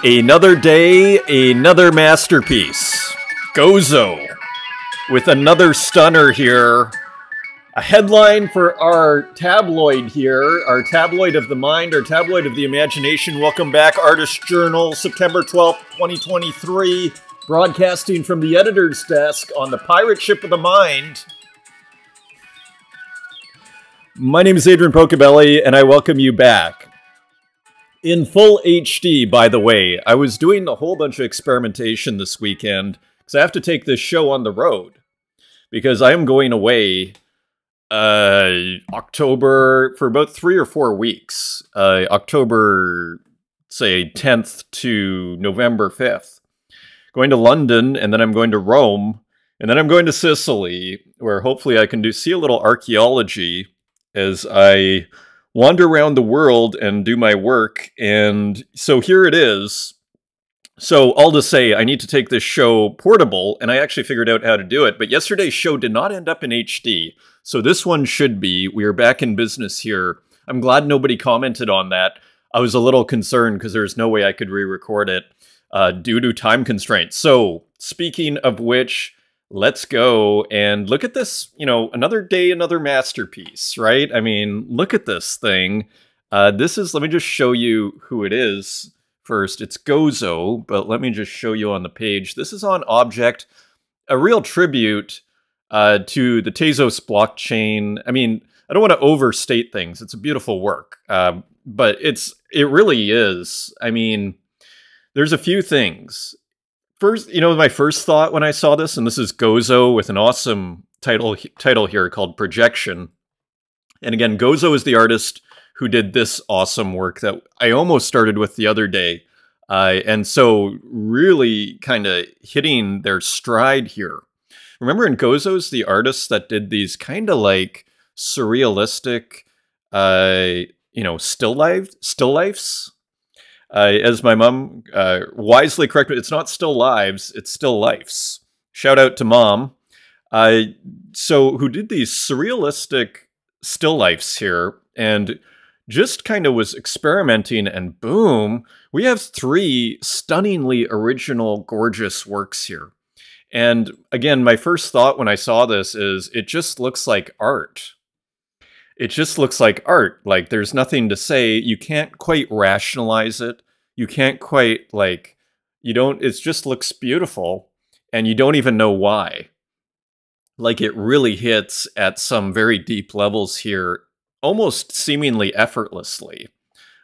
Another day, another masterpiece. Gozo. With another stunner here. A headline for our tabloid here. Our tabloid of the mind, our tabloid of the imagination. Welcome back, Artist Journal, September 12th, 2023. Broadcasting from the editor's desk on the pirate ship of the mind. My name is Adrian Pocobelli, and I welcome you back. In full HD, by the way. I was doing a whole bunch of experimentation this weekend, because I have to take this show on the road. Because I am going away October for about 3 or 4 weeks. October, say, 10th to November 5th. Going to London, and then I'm going to Rome, and then I'm going to Sicily, where hopefully I can see a little archaeology as I wander around the world and do my work. And so here it is. So all to say, I need to take this show portable, and I actually figured out how to do it. But yesterday's show did not end up in HD, so this one should be. We are back in business here. I'm glad nobody commented on that. I was a little concerned because there's no way I could re-record it due to time constraints. So speaking of which, let's go and look at this, another day, another masterpiece, right? I mean, look at this thing. This is, let me just show you who it is first. It's Gozo, but let me just show you on the page. This is on Object, a real tribute to the Tezos blockchain. I mean, I don't want to overstate things. It's a beautiful work, but it really is. I mean, there's a few things. First, my first thought when I saw this, and this is Gozo with an awesome title here called Projection. And again, Gozo is the artist who did this awesome work that I almost started with the other day. And so really kind of hitting their stride here. Remember, in Gozo's the artist that did these kind of like surrealistic, still lifes. As my mom wisely corrected, it's not still lives, it's still lifes. Shout out to Mom. So who did these surrealistic still lifes here and just kind of was experimenting, and boom, we have 3 stunningly original, gorgeous works here. And again, my first thought when I saw this is it just looks like art. It just looks like art. Like, there's nothing to say. You can't quite rationalize it. You can't quite, it just looks beautiful, and you don't even know why. Like, it really hits at some very deep levels here, almost seemingly effortlessly.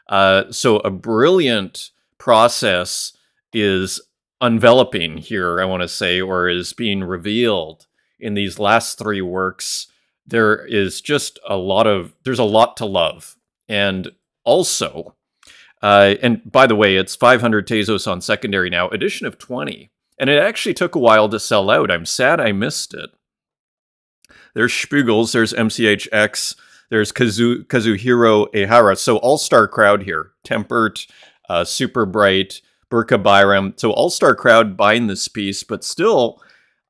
So a brilliant process is enveloping here, I want to say, or is being revealed in these last 3 works. There is just there's a lot to love. And also, and by the way, it's 500 Tezos on secondary now, edition of 20. And it actually took a while to sell out. I'm sad I missed it. There's Spiegels, there's MCHX, there's Kazuhiro Ehara. So all-star crowd here. Tempert, Super Bright, Burka Byram. So all-star crowd buying this piece, but still,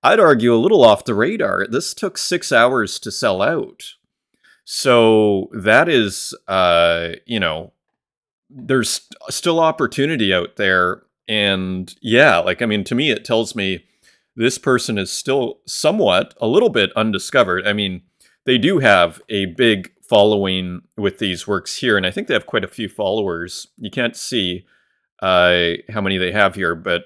I'd argue a little off the radar. This took 6 hours to sell out. So that is, there's still opportunity out there. And yeah, to me, it tells me this person is still a little bit undiscovered. I mean, they do have a big following with these works here, and I think they have quite a few followers. You can't see how many they have here, but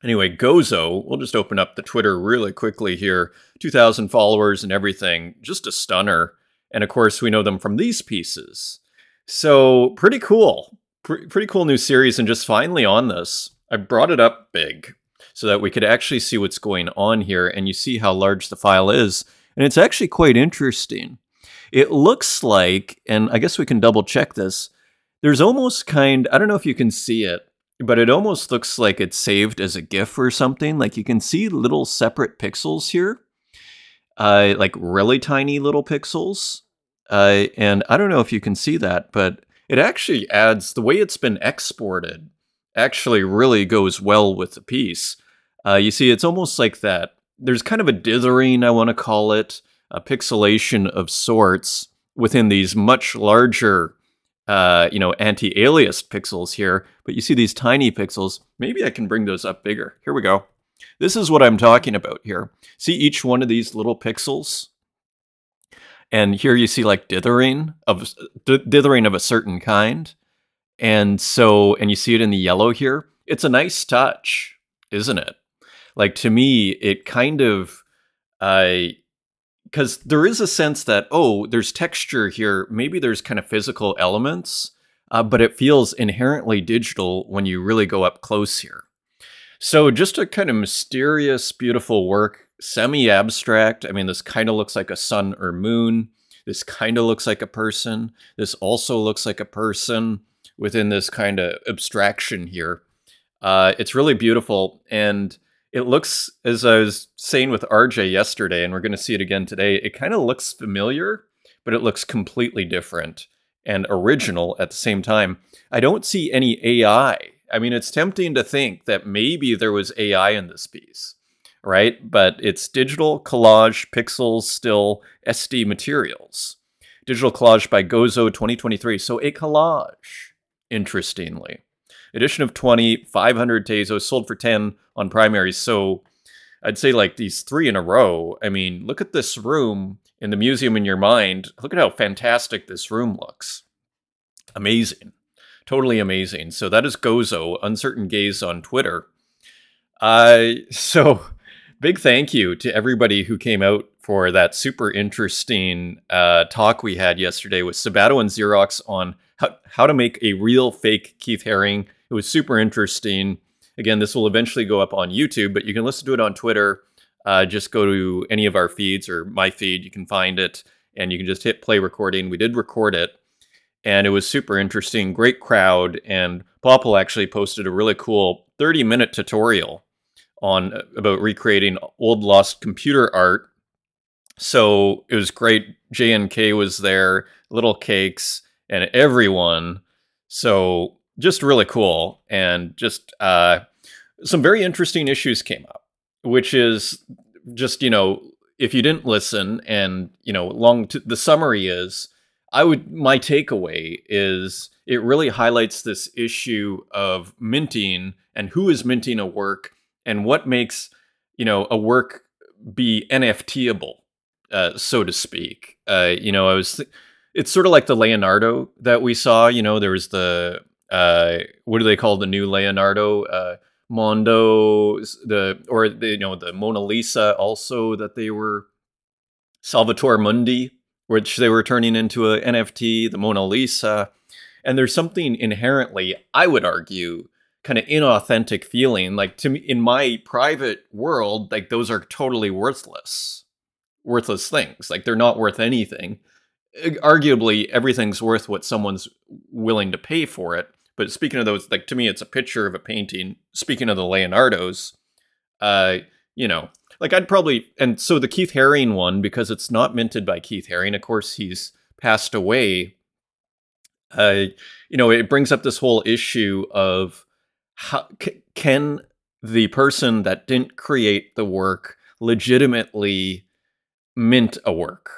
anyway, Gozo, we'll just open up the Twitter really quickly here. 2,000 followers and everything. Just a stunner. And of course, we know them from these pieces. So pretty cool. Pretty cool new series. And just finally on this, I brought it up big so that we could actually see what's going on here. And you see how large the file is. And it's actually quite interesting. It looks like, and I guess we can double check this, there's almost I don't know if you can see it, but it almost looks like it's saved as a GIF or something. Like, you can see little separate pixels here, like really tiny little pixels. And I don't know if you can see that, but it actually adds, the way it's been exported actually really goes well with the piece. You see, it's almost like that. There's kind of a dithering, I want to call it, a pixelation of sorts within these much larger anti-aliased pixels here, but you see these tiny pixels. Maybe I can bring those up bigger. Here we go. This is what I'm talking about here. See each one of these little pixels? And here you see like dithering of a certain kind. And you see it in the yellow here. It's a nice touch, isn't it? Like, to me, it kind of, because there is a sense that, oh, there's texture here. Maybe there's kind of physical elements, but it feels inherently digital when you really go up close here. So just a kind of mysterious, beautiful work, semi-abstract. I mean, this kind of looks like a sun or moon. This kind of looks like a person. This also looks like a person within this kind of abstraction here. It's really beautiful, and it looks, as I was saying with RJ yesterday, and we're going to see it again today, it kind of looks familiar, but it looks completely different and original at the same time. I don't see any AI. I mean, it's tempting to think that maybe there was AI in this piece, right? But it's digital collage, pixels, still, SD materials. Digital collage by Gozo 2023. So a collage, interestingly. Edition of 20, 500 Tezos, sold for 10 on primaries. So I'd say like these 3 in a row. I mean, look at this room in the museum in your mind. Look at how fantastic this room looks. Amazing. Totally amazing. So that is Gozo, Uncertain Gaze on Twitter. So big thank you to everybody who came out for that super interesting talk we had yesterday with Sabato and Xerox on how to make a real fake Keith Haring. It was super interesting. Again, this will eventually go up on YouTube, but you can listen to it on Twitter. Just go to any of our feeds or my feed. You can find it, and you can just hit play recording. We did record it, and it was super interesting. Great crowd, and Popple actually posted a really cool 30-minute tutorial about recreating old lost computer art. So it was great. JNK was there, Little Cakes, and everyone. So just really cool. And just some very interesting issues came up, which is just, if you didn't listen and, the summary is, my takeaway is it really highlights this issue of minting and who is minting a work and what makes, a work be NFTable, so to speak. It's sort of like the Leonardo that we saw. There was the what do they call the new Leonardo? Mondo, the Mona Lisa also that they were Salvator Mundi, which they were turning into an NFT, the Mona Lisa. And there's something inherently, I would argue, kind of inauthentic feeling. Like, to me, in my private world, like, those are totally worthless things. Like, they're not worth anything. Arguably, everything's worth what someone's willing to pay for it. But speaking of those, like, to me, it's a picture of a painting. Speaking of the Leonardos, like, I'd probably, and so the Keith Haring one, because it's not minted by Keith Haring, of course, he's passed away. It brings up this whole issue of how can the person that didn't create the work legitimately mint a work?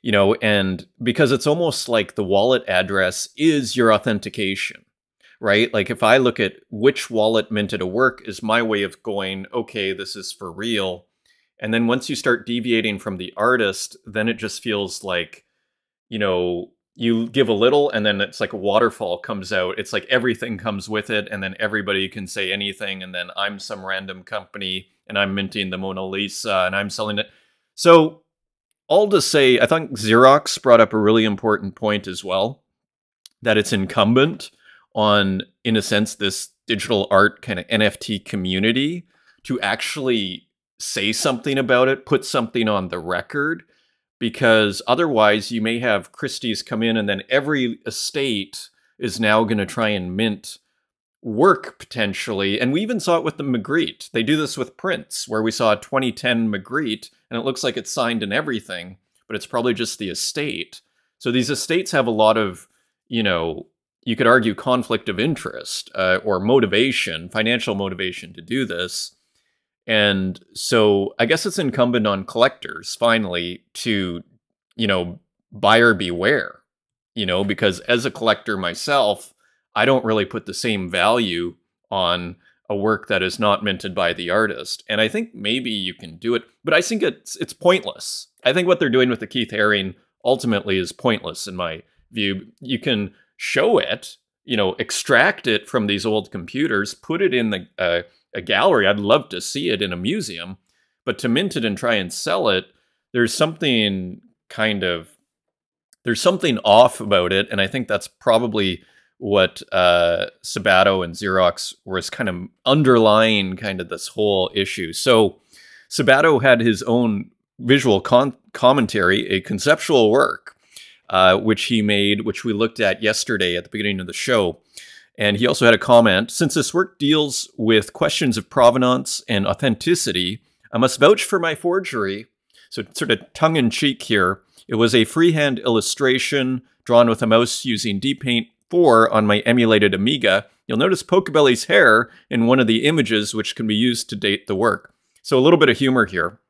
And because it's almost like the wallet address is your authentication, right? Like, if I look at which wallet minted a work is my way of going, okay, this is for real. And then once you start deviating from the artist, then it just feels like, you give a little and then it's like a waterfall comes out. It's like everything comes with it, and then everybody can say anything, and then I'm some random company and I'm minting the Mona Lisa and I'm selling it. So all to say, I think Xerox brought up a really important point as well, that it's incumbent on, in a sense, this digital art kind of NFT community to actually say something about it, put something on the record, because otherwise you may have Christie's come in and then every estate is now going to try and mint work potentially. And we even saw it with the Magritte. They do this with Prince, where we saw a 2010 Magritte and it looks like it's signed and everything, but it's probably just the estate. So these estates have a lot of, you could argue conflict of interest or motivation, financial motivation to do this. And so I guess it's incumbent on collectors, finally, to, buyer beware. you know, because as a collector myself, I don't really put the same value on a work that is not minted by the artist. And I think maybe you can do it, but I think it's pointless. I think what they're doing with the Keith Haring ultimately is pointless in my view. You can show it, you know, extract it from these old computers, put it in the a gallery. I'd love to see it in a museum, but to mint it and try and sell it, there's something there's something off about it, and I think that's probably what Sabato and Xerox was kind of underlying kind of this whole issue. So Sabato had his own visual commentary, a conceptual work, which he made, which we looked at yesterday at the beginning of the show. And he also had a comment: since this work deals with questions of provenance and authenticity, I must vouch for my forgery. So sort of tongue-in-cheek here. It was a freehand illustration drawn with a mouse using DPaint 4 on my emulated Amiga. You'll notice Pocobelli's hair in one of the images, which can be used to date the work. So a little bit of humor here.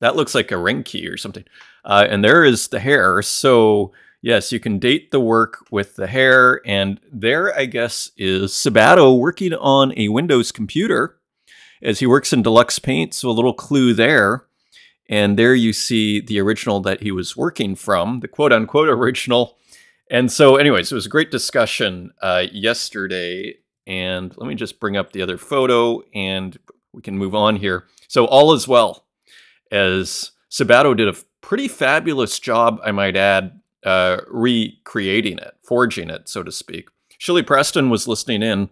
That looks like a ring key or something. And there is the hair. So yes, you can date the work with the hair. And there, I guess, is Sabato working on a Windows computer as he works in Deluxe Paint. So a little clue there. And there you see the original that he was working from, the quote-unquote original. And so anyways, it was a great discussion yesterday. And let me just bring up the other photo and we can move on here. So all is well, as Sabato did a pretty fabulous job, I might add, recreating it, forging it, so to speak. Shirley Preston was listening in.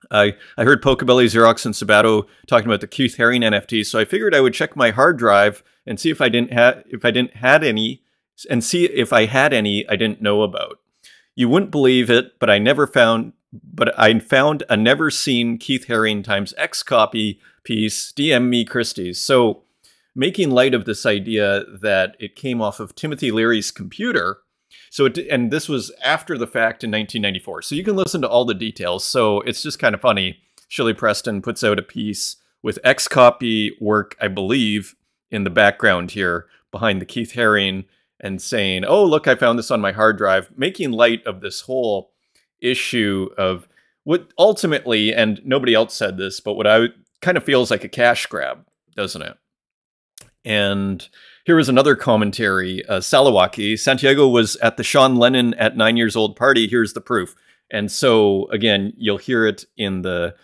I heard Pocobelli, Xerox, and Sabato talking about the Keith Haring NFT, so I figured I would check my hard drive and see if I had any, and see if I had any I didn't know about. You wouldn't believe it, but I found a never seen Keith Haring times X copy piece. DM me Christie's. So making light of this idea that it came off of Timothy Leary's computer. So and this was after the fact in 1994. So you can listen to all the details. So it's just kind of funny. Shirley Preston puts out a piece with X copy work, I believe, in the background here behind the Keith Haring, and saying, oh, look, I found this on my hard drive, making light of this whole issue of what ultimately, and nobody else said this, but what I kind of feels like a cash grab, doesn't it? And here is another commentary. Salawaki, Santiago was at the Sean Lennon at 9 years old party. Here's the proof. And so, again, you'll hear it in the...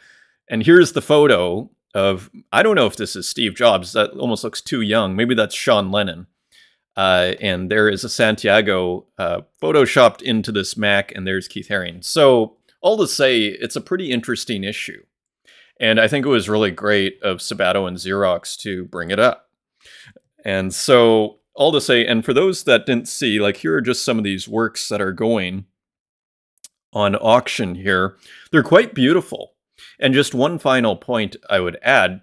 And here's the photo of... I don't know if this is Steve Jobs. That almost looks too young. Maybe that's Sean Lennon. And there is a Santiago photoshopped into this Mac, and there's Keith Haring. So, all to say, it's a pretty interesting issue. And I think it was really great of Sabato and Xerox to bring it up. And so, all to say, and for those that didn't see, like, here are just some of these works that are going on auction here. They're quite beautiful. And just one final point I would add,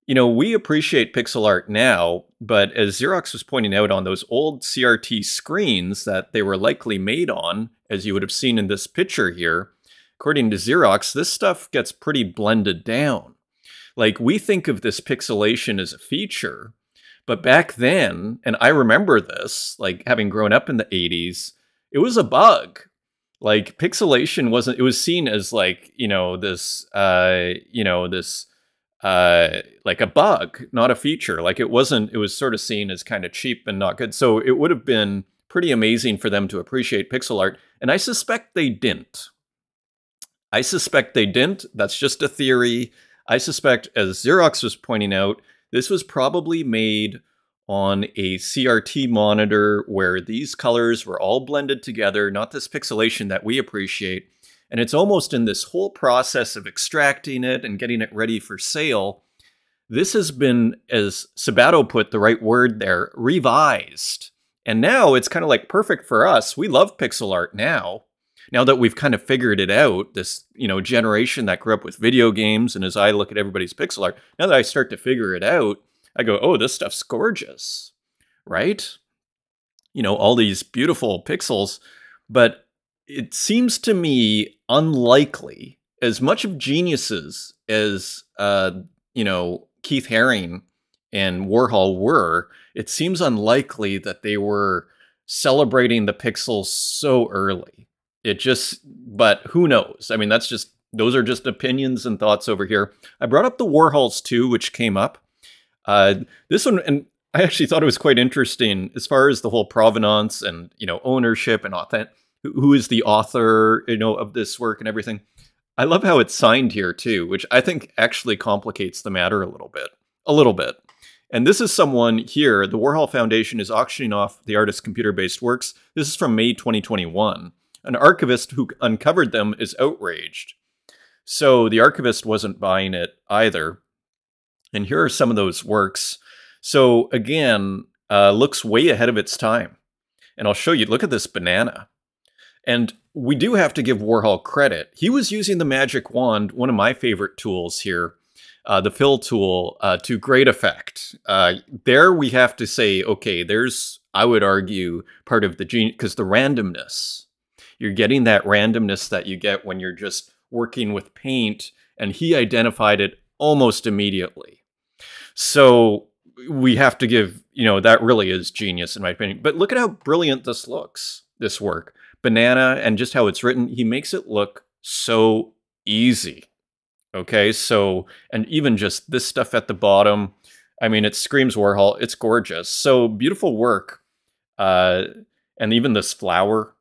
you know, we appreciate pixel art now, but as Xerox was pointing out on those old CRT screens that they were likely made on, as you would have seen in this picture here, according to Xerox, this stuff gets pretty blended down. Like, we think of this pixelation as a feature, but back then, and I remember this, like having grown up in the 80s, it was a bug. Like, pixelation wasn't, it was seen as like, this, like a bug, not a feature. Like, it wasn't, it was sort of seen as kind of cheap and not good. So it would have been pretty amazing for them to appreciate pixel art. And I suspect they didn't. That's just a theory. I suspect, as Xerox was pointing out, this was probably made on a CRT monitor where these colors were all blended together, not this pixelation that we appreciate. And it's almost in this whole process of extracting it and getting it ready for sale. This has been, as Sabato put the right word there, revised. And now it's kind of like perfect for us. We love pixel art now. Now that we've kind of figured it out, this, generation that grew up with video games, and as I look at everybody's pixel art, now that I start to figure it out, I go, oh, this stuff's gorgeous, right? All these beautiful pixels, but it seems to me unlikely, as much of geniuses as, Keith Haring and Warhol were, it seems unlikely that they were celebrating the pixels so early. It just, but who knows? I mean, those are just opinions and thoughts over here. I brought up the Warhols too, which came up. This one, and I actually thought it was quite interesting as far as the whole provenance and, ownership and who is the author, of this work and everything. I love how it's signed here too, which I think actually complicates the matter a little bit. And this is someone here, the Warhol Foundation is auctioning off the artist's computer-based works. This is from May 2021. An archivist who uncovered them is outraged. So the archivist wasn't buying it either. And here are some of those works. So again, looks way ahead of its time. And I'll show you, look at this banana. And we do have to give Warhol credit. He was using the magic wand, one of my favorite tools here, the fill tool, to great effect. There we have to say, okay, there's, I would argue, part of the genius, because the randomness, you're getting that randomness that you get when you're just working with paint, and he identified it almost immediately. So we have to give, that really is genius in my opinion. But look at how brilliant this looks, this work. Banana, and just how it's written, he makes it look so easy. Okay, so, and even just this stuff at the bottom, I mean, it screams Warhol. It's gorgeous. So beautiful work. And even this flower,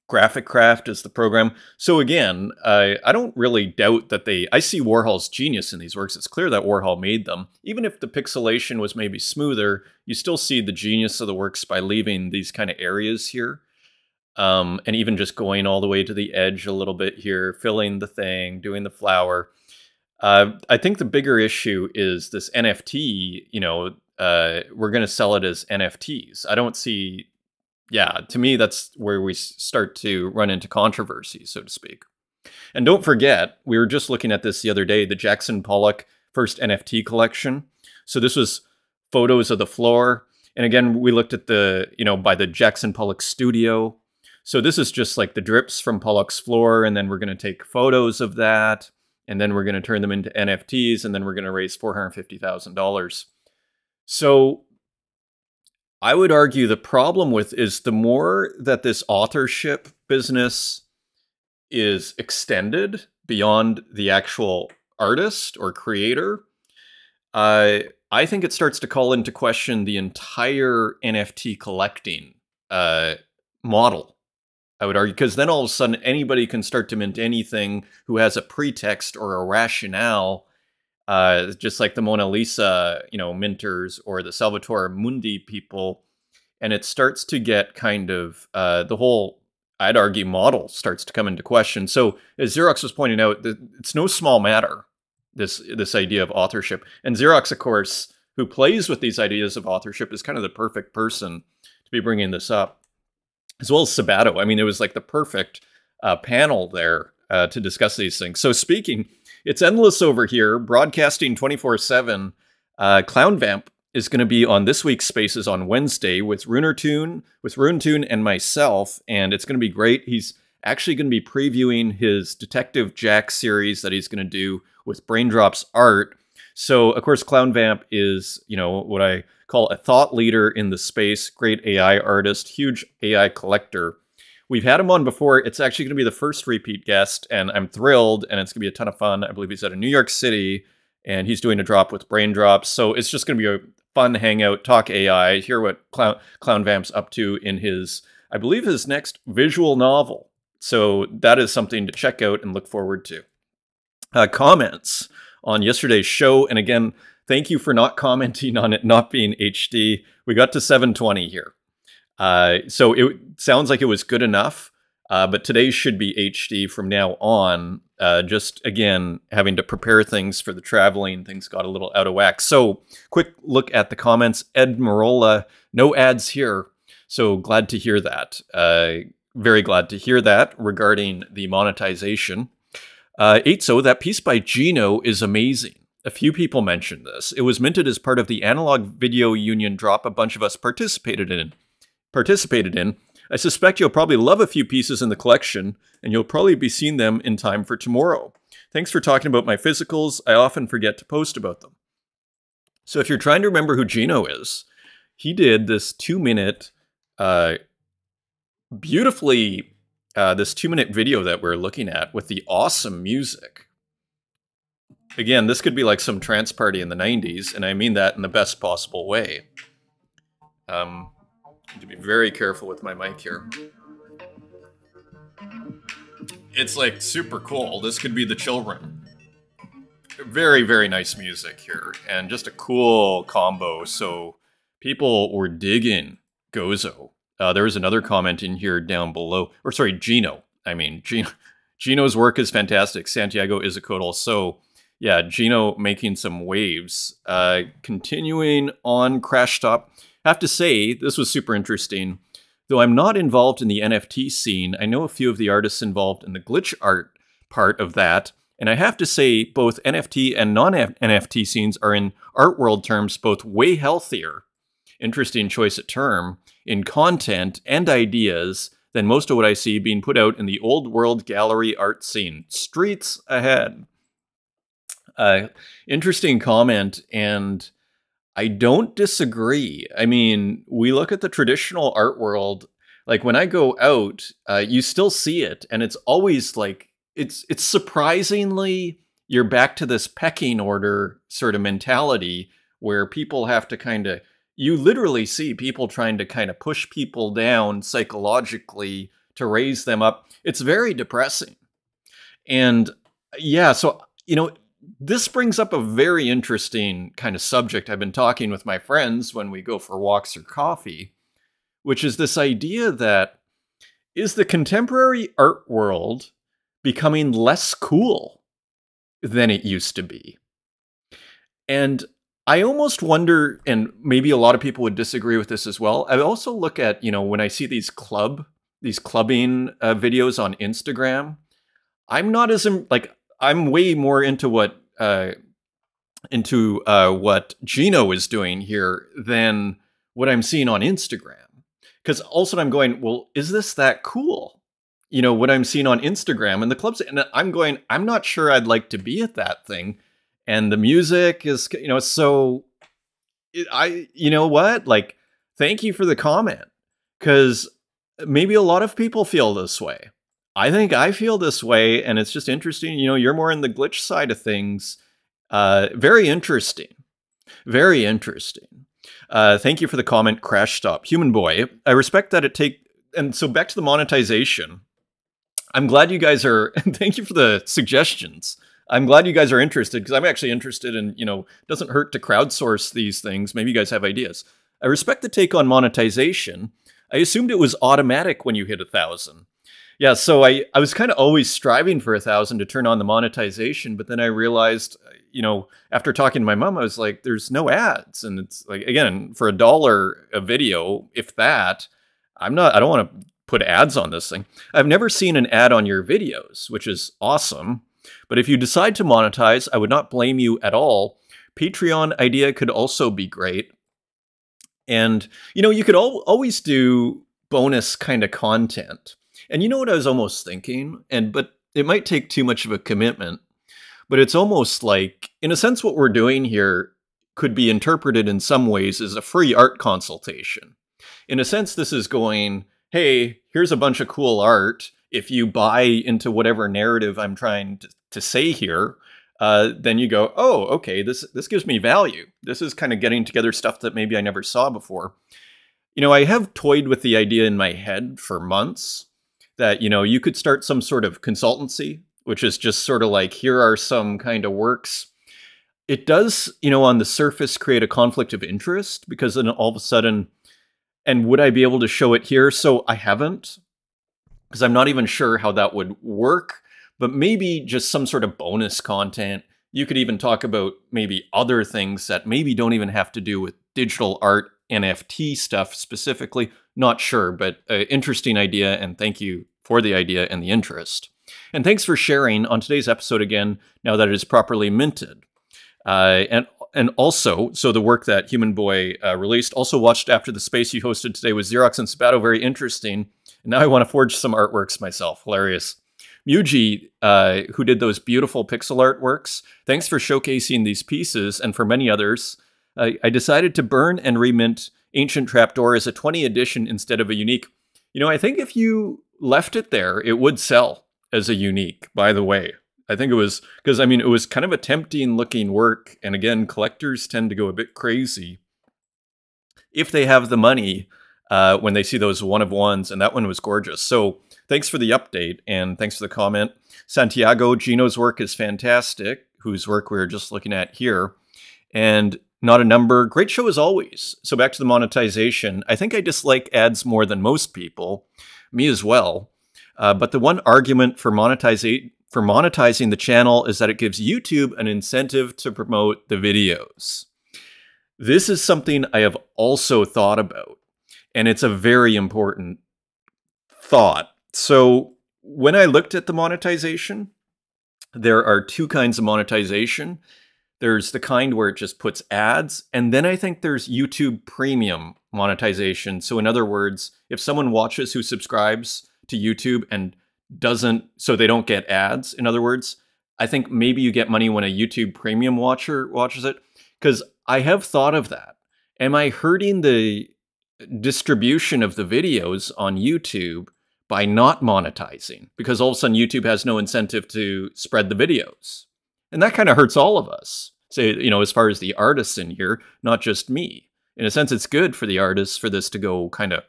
Graphic Craft is the program. So again, I don't really doubt that I see Warhol's genius in these works. It's clear that Warhol made them. Even if the pixelation was maybe smoother, you still see the genius of the works by leaving these kind of areas here. And even just going all the way to the edge a little bit here, filling the thing, doing the flower. I think the bigger issue is this NFT, we're going to sell it as NFTs. I don't see, to me, that's where we start to run into controversy, so to speak. And don't forget, we were just looking at this the other day, the Jackson Pollock first NFT collection. So this was photos of the floor. And again, we looked at by the Jackson Pollock studio. So this is just like the drips from Pollock's floor, and then we're going to take photos of that, and then we're going to turn them into NFTs, and then we're going to raise $450,000. So I would argue the problem is the more that this authorship business is extended beyond the actual artist or creator, I think it starts to call into question the entire NFT collecting model. I would argue, because then all of a sudden anybody can start to mint anything who has a pretext or a rationale, just like the Mona Lisa, minters, or the Salvatore Mundi people, and it starts to get kind of the whole, I'd argue, model starts to come into question. So as Xerox was pointing out, it's no small matter, this idea of authorship. And Xerox, of course, who plays with these ideas of authorship, is kind of the perfect person to be bringing this up. As well as Sabato. I mean, it was like the perfect panel there to discuss these things. So speaking, it's endless over here, broadcasting 24/7. ClownVamp is going to be on this week's Spaces on Wednesday with Runetoon, and myself, and it's going to be great. He's actually going to be previewing his Detective Jack series that he's going to do with Braindrops Art. So, of course, ClownVamp is, what I call a thought leader in the space, great AI artist, huge AI collector. We've had him on before. It's actually going to be the first repeat guest, and I'm thrilled, and it's going to be a ton of fun. I believe he's out of New York City, and he's doing a drop with Braindrops. So it's just going to be a fun hangout, talk AI, hear what ClownVamp's up to in his, I believe, his next visual novel. So that is something to check out and look forward to. Comments on yesterday's show, and again, thank you for not commenting on it not being HD. We got to 720 here. So it sounds like it was good enough, but today should be HD from now on. Just, again, having to prepare things for the traveling, things got a little out of whack. So quick look at the comments. Ed Marola, no ads here. So glad to hear that. Very glad to hear that regarding the monetization. Eitzo, that piece by Gino is amazing. A few people mentioned this. It was minted as part of the Analog Video Union drop a bunch of us participated in. I suspect you'll probably love a few pieces in the collection, and you'll probably be seeing them in time for tomorrow. Thanks for talking about my physicals. I often forget to post about them. So if you're trying to remember who Gino is, he did this 2-minute uh, beautifully this 2-minute video that we're looking at with the awesome music. Again, this could be like some trance party in the 90s, and I mean that in the best possible way. I need to be very careful with my mic here. It's like super cool. This could be the children. Very, very nice music here, and just a cool combo. So people were digging Gozo. There was another comment in here down below, or sorry, Gino. I mean, Gino's work is fantastic. Santiago Izzacotl. So yeah, Gino making some waves. Continuing on Crash Stop. I have to say, this was super interesting. Though I'm not involved in the NFT scene, I know a few of the artists involved in the glitch art part of that. And I have to say, both NFT and non-NFT scenes are in art world terms both way healthier, interesting choice of term, in content and ideas than most of what I see being put out in the old world gallery art scene. Streets ahead. Interesting comment, and I don't disagree. I mean, we look at the traditional art world, like when I go out, you still see it, and it's always like, it's surprisingly, you're back to this pecking order sort of mentality where people have to kind of, you literally see people trying to kind of push people down psychologically to raise them up. It's very depressing. And yeah, so, you know, this brings up a very interesting kind of subject I've been talking with my friends when we go for walks or coffee, which is this idea that, is the contemporary art world becoming less cool than it used to be? And I almost wonder, and maybe a lot of people would disagree with this as well, I also look at, you know, when I see these clubbing videos on Instagram, I'm not as, like, I'm way more into what Gino is doing here than what I'm seeing on Instagram. Because also I'm going, well, is this that cool? You know, what I'm seeing on Instagram and the clubs, and I'm going, I'm not sure I'd like to be at that thing. And the music is, you know, so you know what? Like, thank you for the comment, because maybe a lot of people feel this way. I think I feel this way, and it's just interesting. You know, you're more in the glitch side of things. Very interesting. Very interesting. Thank you for the comment, Crash Stop. Human Boy, I respect that and so back to the monetization. I'm glad you guys are, thank you for the suggestions. I'm glad you guys are interested, because I'm actually interested in, you know, it doesn't hurt to crowdsource these things. Maybe you guys have ideas. I respect the take on monetization. I assumed it was automatic when you hit 1,000. Yeah, so I was kind of always striving for 1,000 to turn on the monetization, but then I realized, you know, after talking to my mom, I was like, there's no ads. And it's like, again, for $1 a video, if that, I don't want to put ads on this thing. I've never seen an ad on your videos, which is awesome. But if you decide to monetize, I would not blame you at all. Patreon idea could also be great. And, you know, you could always do bonus kind of content. And you know what I was almost thinking? But it might take too much of a commitment. But it's almost like, in a sense, what we're doing here could be interpreted in some ways as a free art consultation. In a sense, this is going, hey, here's a bunch of cool art. If you buy into whatever narrative I'm trying to say here, then you go, oh, okay, this gives me value. This is kind of getting together stuff that maybe I never saw before. You know, I have toyed with the idea in my head for months that, you know, you could start some sort of consultancy, which is just sort of like, here are some kind of works. It does, you know, on the surface create a conflict of interest, because then all of a sudden, and would I be able to show it here? So I haven't, because I'm not even sure how that would work, but maybe just some sort of bonus content. You could even talk about maybe other things that maybe don't even have to do with digital art, NFT stuff specifically. Not sure, but interesting idea, and thank you for the idea and the interest. And thanks for sharing on today's episode again, now that it is properly minted. And also, so the work that Human Boy released, also watched after the space you hosted today with Xerox and Sabato, very interesting. And now I want to forge some artworks myself. Hilarious. Muji, who did those beautiful pixel artworks, thanks for showcasing these pieces, and for many others. I decided to burn and remint Ancient Trapdoor as a 20 edition instead of a unique. You know, I think if you left it there, it would sell as a unique, by the way. I think it was, because I mean, it was kind of a tempting looking work. And again, collectors tend to go a bit crazy if they have the money when they see those one-of-ones, and that one was gorgeous. So thanks for the update, and thanks for the comment. Santiago, Gino's work is fantastic, whose work we were just looking at here. And Not a Number, great show as always. So back to the monetization. I think I dislike ads more than most people, me as well. But the one argument for monetizing the channel is that it gives YouTube an incentive to promote the videos. This is something I have also thought about, and it's a very important thought. So when I looked at the monetization, there are two kinds of monetization. There's the kind where it just puts ads, and then I think there's YouTube Premium monetization. So in other words, if someone watches who subscribes to YouTube and doesn't, so they don't get ads, in other words, I think maybe you get money when a YouTube Premium watcher watches it. Because I have thought of that. Am I hurting the distribution of the videos on YouTube by not monetizing? Because all of a sudden YouTube has no incentive to spread the videos. And that kind of hurts all of us. Say, you know, as far as the artists in here, not just me. In a sense, it's good for the artists for this to go kind of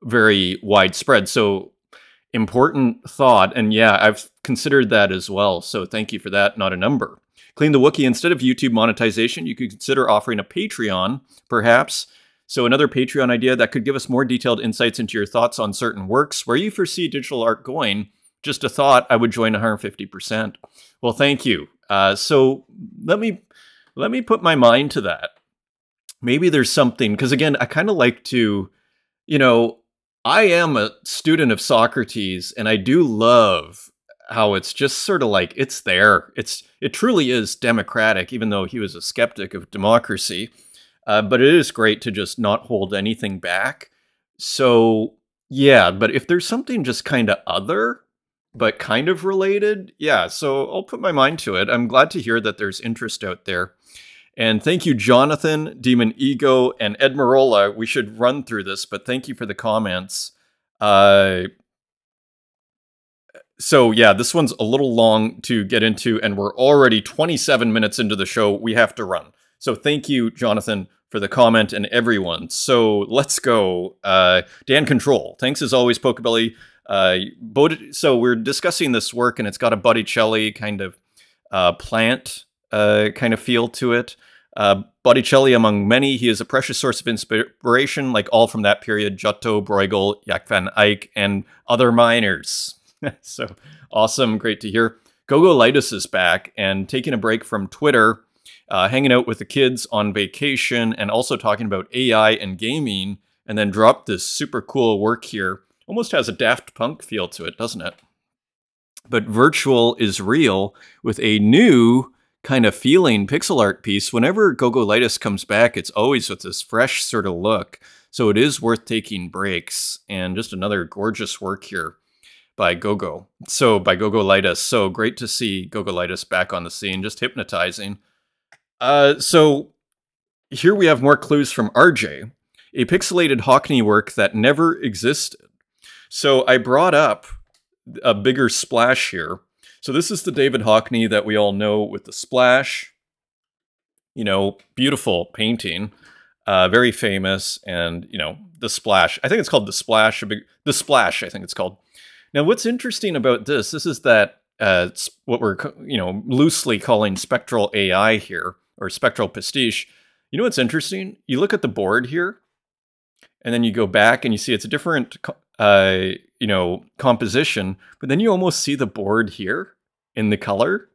very widespread. So important thought. And yeah, I've considered that as well. So thank you for that. Not a Number. Clean the Wookiee, instead of YouTube monetization, you could consider offering a Patreon, perhaps. So another Patreon idea that could give us more detailed insights into your thoughts on certain works, where you foresee digital art going. Just a thought, I would join 150%. Well, thank you. So let me put my mind to that. Maybe there's something, because again, I kind of like to, you know, I am a student of Socrates, and I do love how it's just sort of like, it's there. It truly is democratic, even though he was a skeptic of democracy. But it is great to just not hold anything back. So yeah, but if there's something just kind of other, but kind of related, yeah, so I'll put my mind to it. I'm glad to hear that there's interest out there. And thank you, Jonathan, Demon Ego, and Ed Marola. We should run through this, but thank you for the comments. So yeah, this one's a little long to get into, and we're already 27 minutes into the show. We have to run. So thank you, Jonathan, for the comment, and everyone. So let's go. Dan Control. Thanks as always, Pocobelli. So we're discussing this work, and it's got a Botticelli kind of plant kind of feel to it. Botticelli, among many, he is a precious source of inspiration, like all from that period, Giotto, Bruegel, Jack van Eyck, and other miners. So awesome, great to hear. Gogolitis is back and taking a break from Twitter, hanging out with the kids on vacation, and also talking about AI and gaming, and then dropped this super cool work here. Almost has a Daft Punk feel to it, doesn't it? But Virtual is Real, with a new kind of feeling pixel art piece. Whenever Gogolitis comes back, it's always with this fresh sort of look. So it is worth taking breaks, and just another gorgeous work here by Gogolitis. So great to see Gogolitis back on the scene, just hypnotizing. So here we have more clues from RJ, a pixelated Hockney work that never existed. So I brought up a bigger splash here. So this is the David Hockney that we all know with the splash. You know, beautiful painting, very famous, and, you know, the splash. I think it's called the splash. The splash, I think it's called. Now, what's interesting about this is that what we're, you know, loosely calling spectral AI here, or spectral pastiche. You know what's interesting? You look at the board here, and then you go back and you see it's a different, you know, composition, but then you almost see the board here in the color.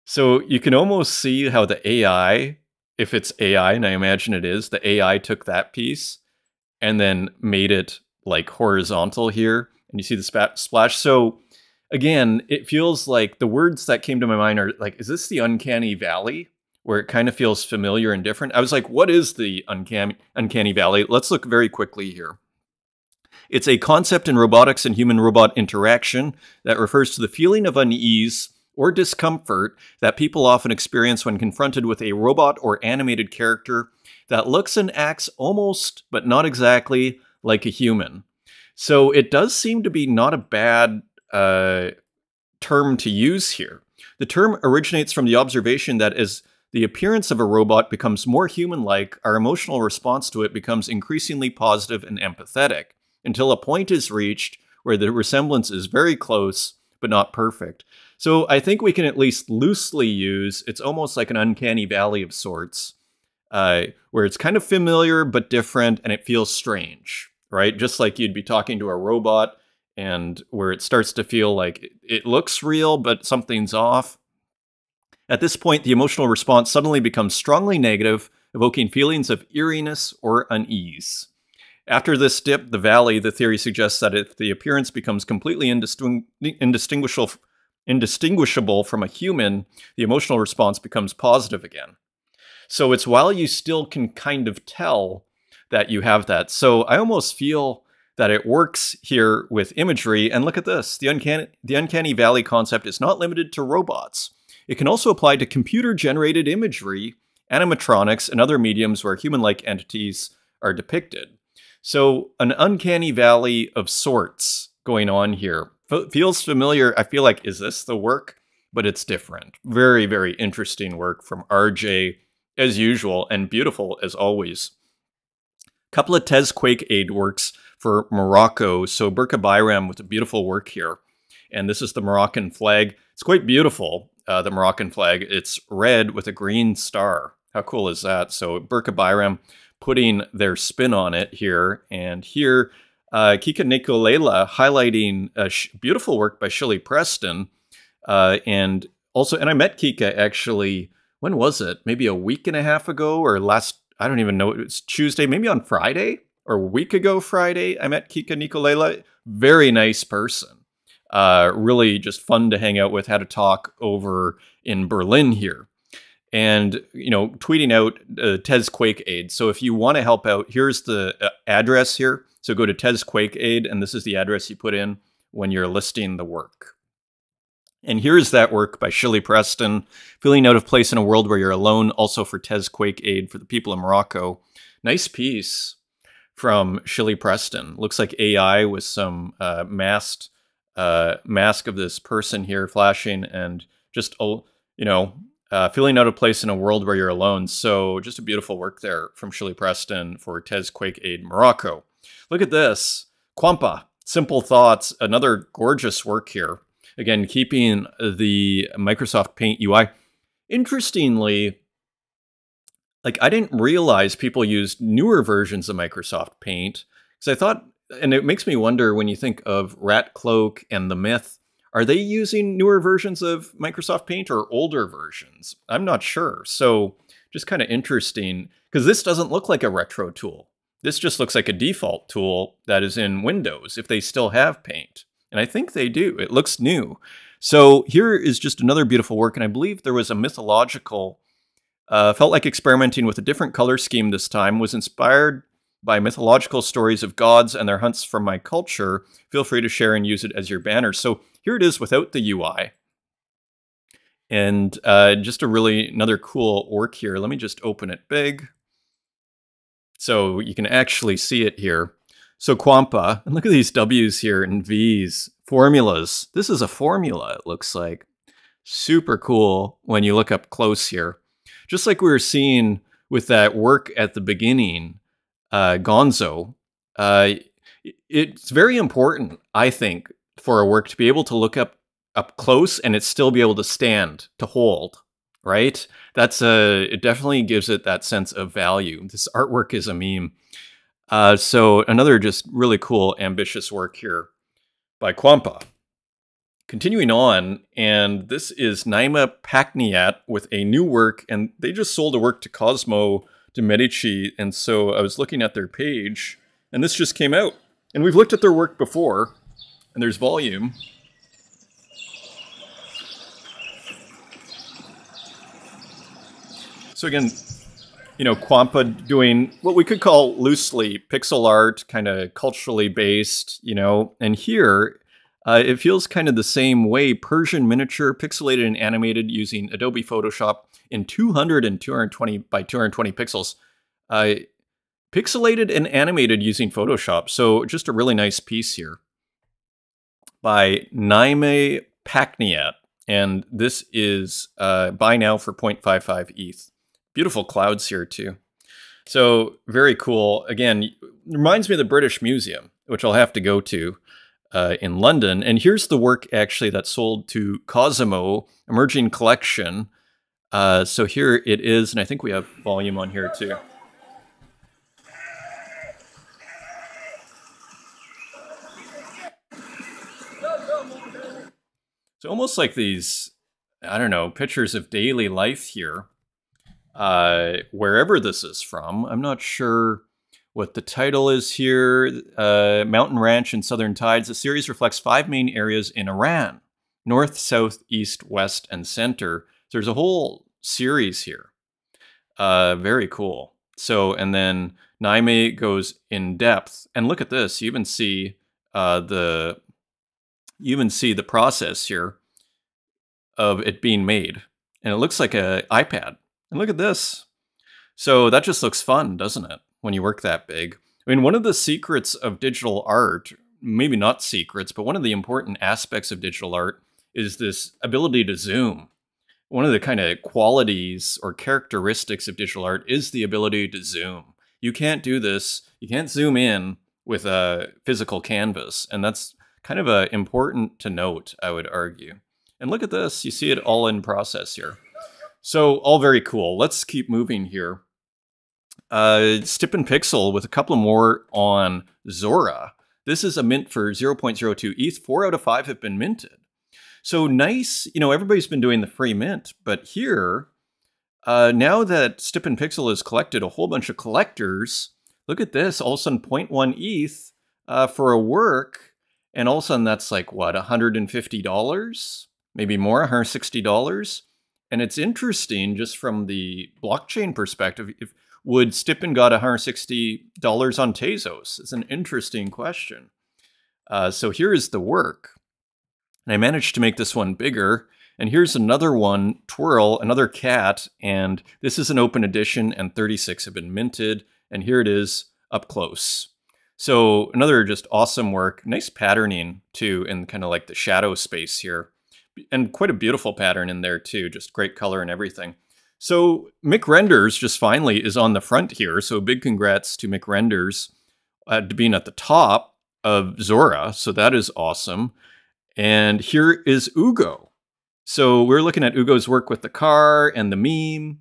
So you can almost see how the AI, if it's AI, and I imagine it is, the AI took that piece and then made it like horizontal here. And you see the splash. So again, it feels like the words that came to my mind are like, is this the uncanny valley? Where it kind of feels familiar and different. I was like, what is the uncanny valley? Let's look very quickly here. It's a concept in robotics and human-robot interaction that refers to the feeling of unease or discomfort that people often experience when confronted with a robot or animated character that looks and acts almost, but not exactly, like a human. So it does seem to be not a bad term to use here. The term originates from the observation that as the appearance of a robot becomes more human-like, our emotional response to it becomes increasingly positive and empathetic, until a point is reached where the resemblance is very close, but not perfect. So I think we can at least loosely use, it's almost like an uncanny valley of sorts, where it's kind of familiar but different, and it feels strange, right? Just like you'd be talking to a robot, and where it starts to feel like it looks real, but something's off. At this point, the emotional response suddenly becomes strongly negative, evoking feelings of eeriness or unease. After this dip, the valley, the theory suggests that if the appearance becomes completely indistinguishable from a human, the emotional response becomes positive again. So it's while you still can kind of tell that you have that. So I almost feel that it works here with imagery. And look at this. The uncanny valley concept is not limited to robots. It can also apply to computer-generated imagery, animatronics, and other mediums where human-like entities are depicted. So an uncanny valley of sorts going on here. Feels familiar. I feel like, is this the work? But it's different. Very, very interesting work from RJ, as usual, and beautiful as always. Couple of Tez Quake Aid works for Morocco. So Burka Bayram with a beautiful work here. And this is the Moroccan flag. It's quite beautiful, the Moroccan flag. It's red with a green star. How cool is that? So Burka Bayram putting their spin on it here. And here, Kika Nikolela highlighting a beautiful work by Shirley Preston. And I met Kika actually, when was it? Maybe a week and a half ago or last, I don't even know, it was Tuesday, maybe on Friday or a week ago Friday, I met Kika Nikolela. Very nice person. Really just fun to hang out with, had a talk over in Berlin here. And, you know, tweeting out Tez Quake Aid. So if you want to help out, here's the address here. So go to Tez Quake Aid, and this is the address you put in when you're listing the work. And here's that work by Shirley Preston, Feeling Out of Place in a World Where You're Alone, also for Tez Quake Aid for the people in Morocco. Nice piece from Shirley Preston. Looks like AI with some mask of this person here flashing, and just, you know, feeling out of place in a world where you're alone. So just a beautiful work there from Shirley Preston for Tez Quake Aid Morocco. Look at this. Quampa, Simple Thoughts, another gorgeous work here. Again, keeping the Microsoft Paint UI. Interestingly, like I didn't realize people used newer versions of Microsoft Paint, because I thought, and it makes me wonder when you think of Rat Cloak and The Myth, are they using newer versions of Microsoft Paint or older versions? I'm not sure. So just kind of interesting, because this doesn't look like a retro tool. This just looks like a default tool that is in Windows, if they still have Paint. And I think they do. It looks new. So here is just another beautiful work, and I believe there was a mythological, felt like experimenting with a different color scheme this time, was inspired by mythological stories of gods and their hunts from my culture. Feel free to share and use it as your banner. So here it is without the UI. And just another cool work here. Let me just open it big so you can actually see it here. So Quampa, and look at these W's here and V's, formulas. This is a formula, it looks like. Super cool when you look up close here. Just like we were seeing with that work at the beginning, Gonzo, it's very important, I think, for a work to be able to look up close and it still be able to stand, to hold, right? It definitely gives it that sense of value. This artwork is a meme. So another just really cool, ambitious work here by Quampa. Continuing on, and this is Naima Pakniat with a new work, and they just sold a work to Cosmo de Medici, and so I was looking at their page, and this just came out. And we've looked at their work before, and there's volume. So again, you know, Quampa doing what we could call loosely pixel art, kind of culturally based, you know, and here it feels kind of the same way, Persian miniature, pixelated and animated using Adobe Photoshop in 200 and 220 by 220 pixels. Pixelated and animated using Photoshop. So just a really nice piece here by Naime Pacniat. And this is buy now for 0.55 ETH. Beautiful clouds here too. So very cool. Again, reminds me of the British Museum, which I'll have to go to in London. And here's the work actually that sold to Cosimo, Emerging Collection. So here it is, and I think we have volume on here too. So almost like these, I don't know, pictures of daily life here, wherever this is from. I'm not sure what the title is here. Mountain Ranch and Southern Tides. The series reflects 5 main areas in Iran: north, south, east, west, and center. So there's a whole series here. Very cool. So, and then Naime goes in depth. And look at this. You even see the process here of it being made. And it looks like an iPad. And look at this. So that just looks fun, doesn't it? When you work that big. I mean, one of the secrets of digital art, maybe not secrets, but one of the important aspects of digital art is this ability to zoom. One of the kind of qualities or characteristics of digital art is the ability to zoom. You can't do this. You can't zoom in with a physical canvas. And that's kind of important to note, I would argue. And look at this. You see it all in process here. So all very cool. Let's keep moving here. Stip and Pixel with a couple more on Zora. This is a mint for 0.02 ETH. 4 out of 5 have been minted. So nice. You know, everybody's been doing the free mint. But here, now that Stip and Pixel has collected a whole bunch of collectors, look at this. All of a sudden, 0.1 ETH for a work. And all of a sudden, that's like, what, $150? Maybe more, $160? And it's interesting, just from the blockchain perspective, would Stippen got $160 on Tezos? It's an interesting question. So here is the work. And I managed to make this one bigger. And here's another one, Twirl, another cat. And this is an open edition, and 36 have been minted. And here it is up close. So another just awesome work. Nice patterning, too, in kind of like the shadow space here. And quite a beautiful pattern in there, too. Just great color and everything. So Mick Renders just finally is on the front here. So big congrats to Mick Renders being at the top of Zora. So that is awesome. And here is Ugo. So we're looking at Ugo's work with the car and the meme.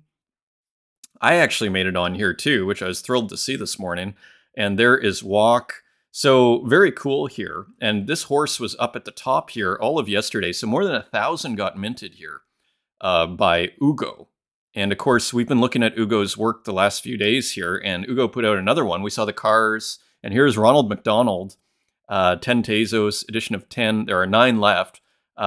I actually made it on here, too, which I was thrilled to see this morning. And there is Walk. So very cool here. And this horse was up at the top here all of yesterday. So more than 1,000 got minted here by Ugo. And of course, we've been looking at Ugo's work the last few days here. And Ugo put out another one. We saw the cars. And here's Ronald McDonald, 10 Tezos, edition of 10. There are 9 left.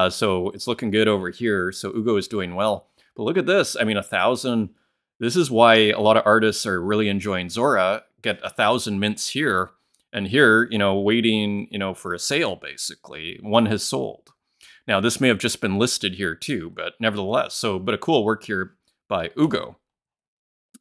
So it's looking good over here. So Ugo is doing well. But look at this. I mean, 1,000. This is why a lot of artists are really enjoying Zora. Get 1,000 mints here. And here, you know, waiting, you know, for a sale, basically. One has sold. Now, this may have just been listed here, too, but nevertheless. But a cool work here by Ugo.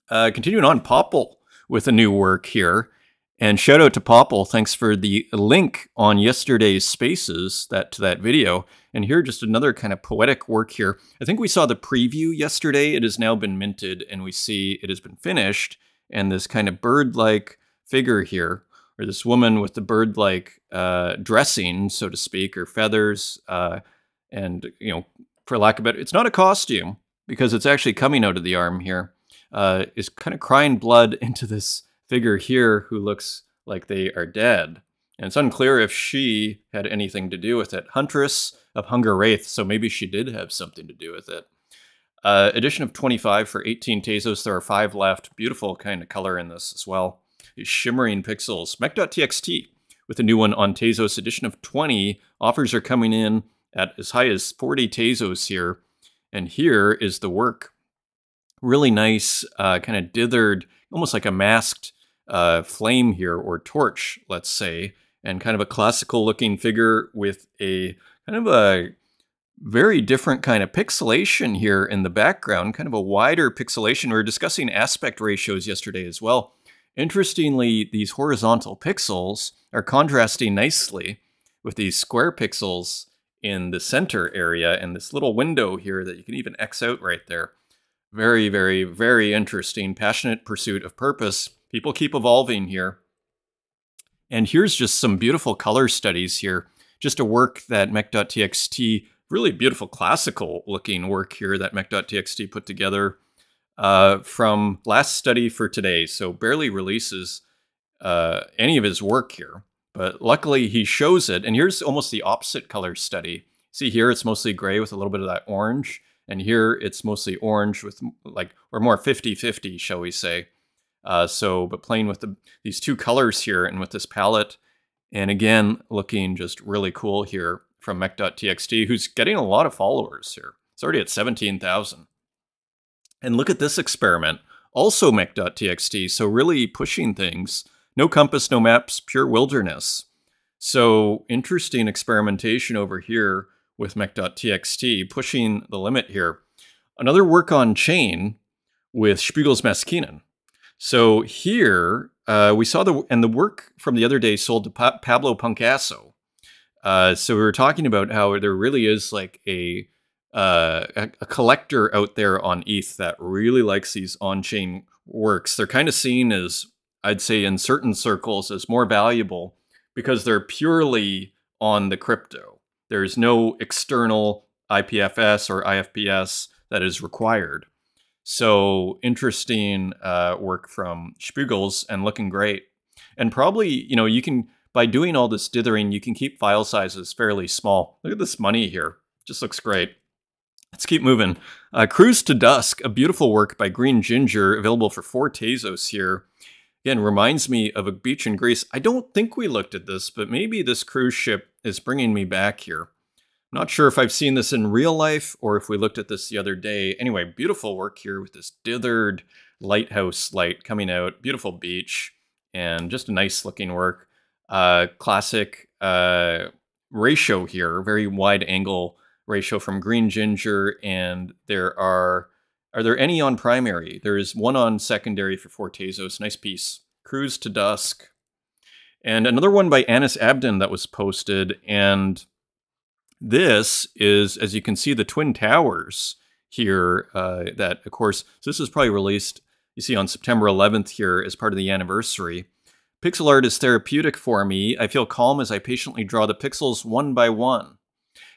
Continuing on, Popple with a new work here. And shout out to Popple. Thanks for the link on yesterday's Spaces to that video. And here, just another kind of poetic work here. I think we saw the preview yesterday. It has now been minted, and we see it has been finished. And this kind of bird-like figure here, or this woman with the bird-like dressing, so to speak, or feathers, and, you know, for lack of better, it's not a costume, because it's actually coming out of the arm here, is kind of crying blood into this figure here who looks like they are dead. And it's unclear if she had anything to do with it. Huntress of Hunger Wraith, so maybe she did have something to do with it. Edition of 25 for 18 Tezos. There are 5 left. Beautiful kind of color in this as well. These shimmering pixels. Mech.txt with a new one on Tezos. Edition of 20. Offers are coming in at as high as 40 Tezos here. And here is the work. Really nice, kind of dithered, almost like a masked flame here, or torch, let's say. And kind of a classical looking figure with a kind of a Very different kind of pixelation here in the background, kind of a wider pixelation. We were discussing aspect ratios yesterday as well. Interestingly, these horizontal pixels are contrasting nicely with these square pixels in the center area and this little window here that you can even X out right there. Very, very, very interesting. Passionate pursuit of purpose. People keep evolving here. And here's just some beautiful color studies here. Just a work that mech.txt, really beautiful classical looking work here that mech.txt put together from last study for today. So barely releases any of his work here. But luckily he shows it. And here's almost the opposite color study. See here, it's mostly gray with a little bit of that orange. And here it's mostly orange with or more 50-50, shall we say. But playing with these two colors here and with this palette. And again, looking just really cool here from mech.txt, who's getting a lot of followers here. It's already at 17,000. And look at this experiment, also mech.txt, so really pushing things. No compass, no maps, pure wilderness. So interesting experimentation over here with mech.txt, pushing the limit here. Another work on chain with Spiegel's Maskinen. So here we saw the work from the other day sold to Pablo Puncasso. So we were talking about how there really is like a collector out there on ETH that really likes these on-chain works. They're kind of seen as, I'd say in certain circles, as more valuable because they're purely on the crypto. There's no external IPFS or IFPS that is required. So interesting work from Spiegel's and looking great. And probably, you can, by doing all this dithering, you can keep file sizes fairly small. Look at this money here. Just looks great. Let's keep moving. Cruise to Dusk, a beautiful work by Green Ginger, available for 4 Tezos here. Again, reminds me of a beach in Greece. I don't think we looked at this, but maybe this cruise ship is bringing me back here. I'm not sure if I've seen this in real life or if we looked at this the other day. Anyway, beautiful work here with this dithered lighthouse light coming out. Beautiful beach and just a nice looking work. Classic ratio here, very wide angle ratio from Green Ginger. And are there any on primary? There is one on secondary for 4 Tezos. Nice piece. Cruise to Dusk. And another one by Anis Abdin that was posted. And this is, as you can see, the Twin Towers here. That, of course, so this is probably released, you see, on September 11th here as part of the anniversary. Pixel art is therapeutic for me. I feel calm as I patiently draw the pixels one by one.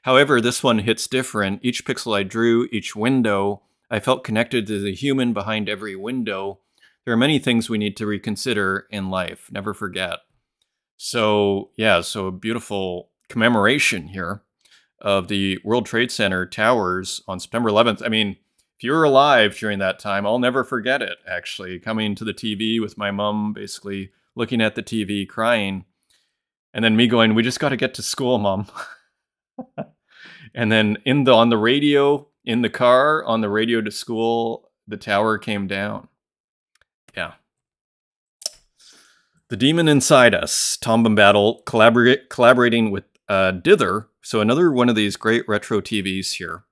However, this one hits different. Each pixel I drew, each window, I felt connected to the human behind every window. There are many things we need to reconsider in life. Never forget. So, yeah, so a beautiful commemoration here of the World Trade Center towers on September 11th. I mean, if you were alive during that time, I'll never forget it, actually. Coming to the TV with my mom, basically looking at the TV, crying. And then me going, we just got to get to school, Mom. And then on the radio, in the car, on the radio to school, the tower came down. Yeah. The Demon Inside Us, Tom Bombadil collaborating with Dither. So another one of these great retro TVs here.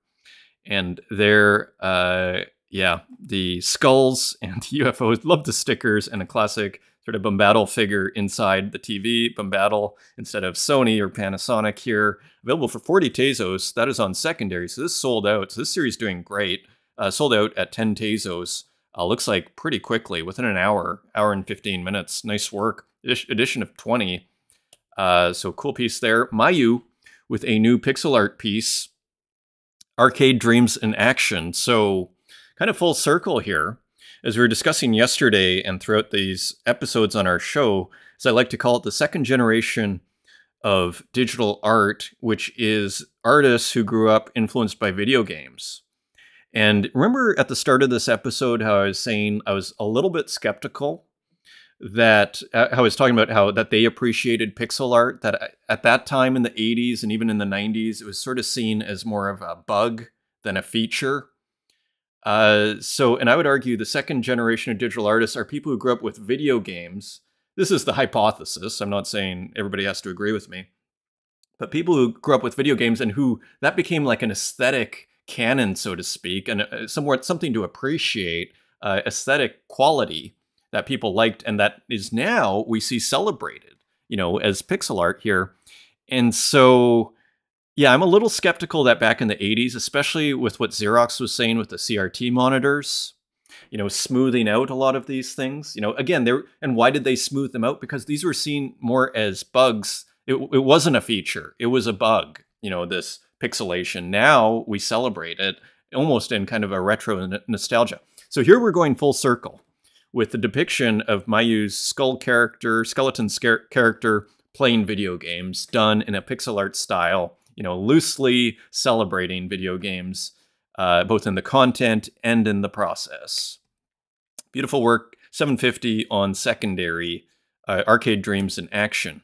And they're, the skulls and the UFOs. Love the stickers and a classic sort of Bombadil figure inside the TV. Bombadil instead of Sony or Panasonic here. Available for 40 Tezos. That is on secondary. So this sold out. So this series is doing great. Sold out at 10 Tezos. Looks like pretty quickly, within an hour and 15 minutes. Nice work. Edition of 20. So cool piece there. Mayu with a new pixel art piece. Arcade Dreams in Action. So kind of full circle here. As we were discussing yesterday and throughout these episodes on our show, as I like to call it, the second generation of digital art, which is artists who grew up influenced by video games. And remember at the start of this episode how I was saying I was a little bit skeptical that I was talking about how that they appreciated pixel art, that at that time in the 80s and even in the 90s, it was sort of seen as more of a bug than a feature. And I would argue the second generation of digital artists are people who grew up with video games. This is the hypothesis. I'm not saying everybody has to agree with me. But people who grew up with video games and who that became like an aesthetic canon, so to speak, and somewhat something to appreciate, aesthetic quality that people liked, and that is now we see celebrated, as pixel art here. And so, yeah, I'm a little skeptical that back in the 80s, especially with what Xerox was saying with the CRT monitors, smoothing out a lot of these things. Again, and why did they smooth them out? Because these were seen more as bugs. It wasn't a feature. It was a bug, this pixelation. Now we celebrate it almost in kind of a retro nostalgia. So here we're going full circle with the depiction of Mayu's skeleton character playing video games done in a pixel art style, loosely celebrating video games, both in the content and in the process. Beautiful work, 750 on secondary, Arcade Dreams in Action.